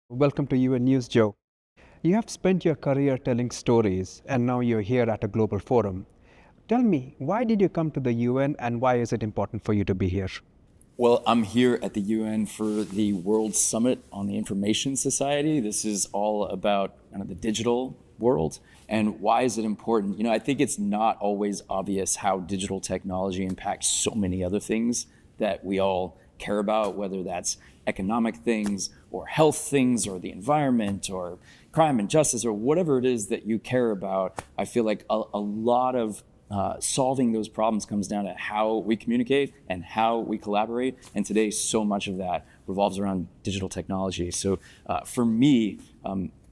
Welcome to UN News, Joe. You have spent your career telling stories, and now you're here at a global forum. Tell me, why did you come to the UN, and why is it important for you to be here? Well, I'm here at the UN for the World Summit on the Information Society. This is all about the digital world. And why is it important? I think it's not always obvious how digital technology impacts so many other things that we all care about, whether that's economic things or health things or the environment or crime and justice or whatever it is that you care about. I feel like a lot of solving those problems comes down to how we communicate and how we collaborate. And today, so much of that revolves around digital technology. So for me,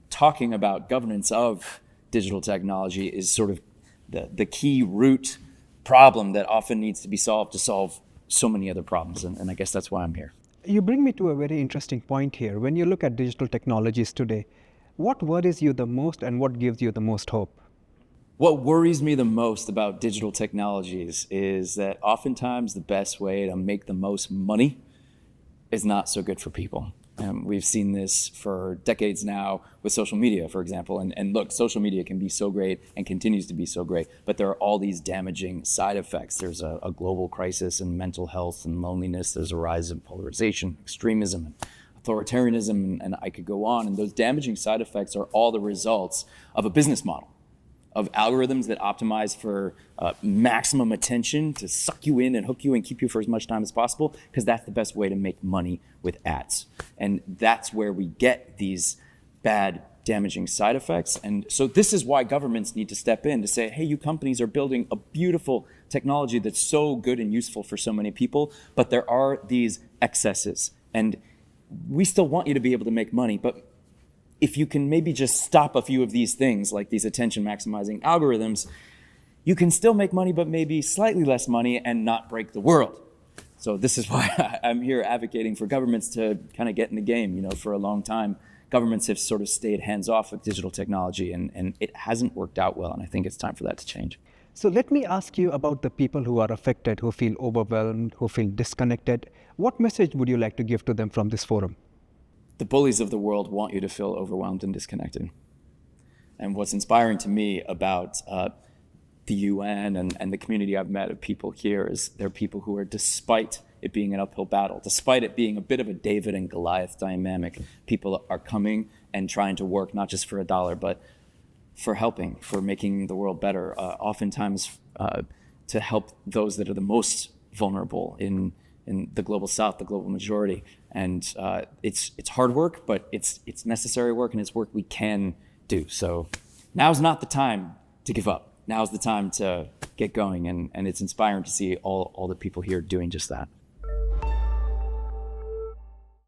talking about governance of digital technology is sort of the key root problem that often needs to be solved to solve so many other problems. And I guess that's why I'm here. You bring me to a very interesting point here. When you look at digital technologies today, what worries you the most and what gives you the most hope? What worries me the most about digital technologies is that oftentimes the best way to make the most money is not so good for people. We've seen this for decades now with social media, for example. And look, social media can be so great and continues to be so great, but there are all these damaging side effects. There's a global crisis in mental health and loneliness. There's a rise in polarization, extremism, and authoritarianism, and I could go on. And those damaging side effects are all the results of a business model, of algorithms that optimize for maximum attention to suck you in and hook you and keep you for as much time as possible, because that's the best way to make money with ads. And that's where we get these bad, damaging side effects. And so this is why governments need to step in to say, hey, you companies are building a beautiful technology that's so good and useful for so many people, but there are these excesses. And we still want you to be able to make money, but if you can maybe just stop a few of these things, like these attention maximizing algorithms, you can still make money, but maybe slightly less money and not break the world. So this is why I'm here advocating for governments to kind of get in the game. For a long time, governments have sort of stayed hands off with digital technology, and it hasn't worked out well. And I think it's time for that to change. So let me ask you about the people who are affected, who feel overwhelmed, who feel disconnected. What message would you like to give to them from this forum? The bullies of the world want you to feel overwhelmed and disconnected. And what's inspiring to me about the UN and the community I've met of people here is they're people who are, despite it being an uphill battle, despite it being a bit of a David and Goliath dynamic, people are coming and trying to work not just for a dollar, but for helping, for making the world better, oftentimes to help those that are the most vulnerable in the global south, the global majority. And it's hard work, but it's necessary work, and it's work we can do. So now's not the time to give up. Now's the time to get going, and it's inspiring to see all the people here doing just that.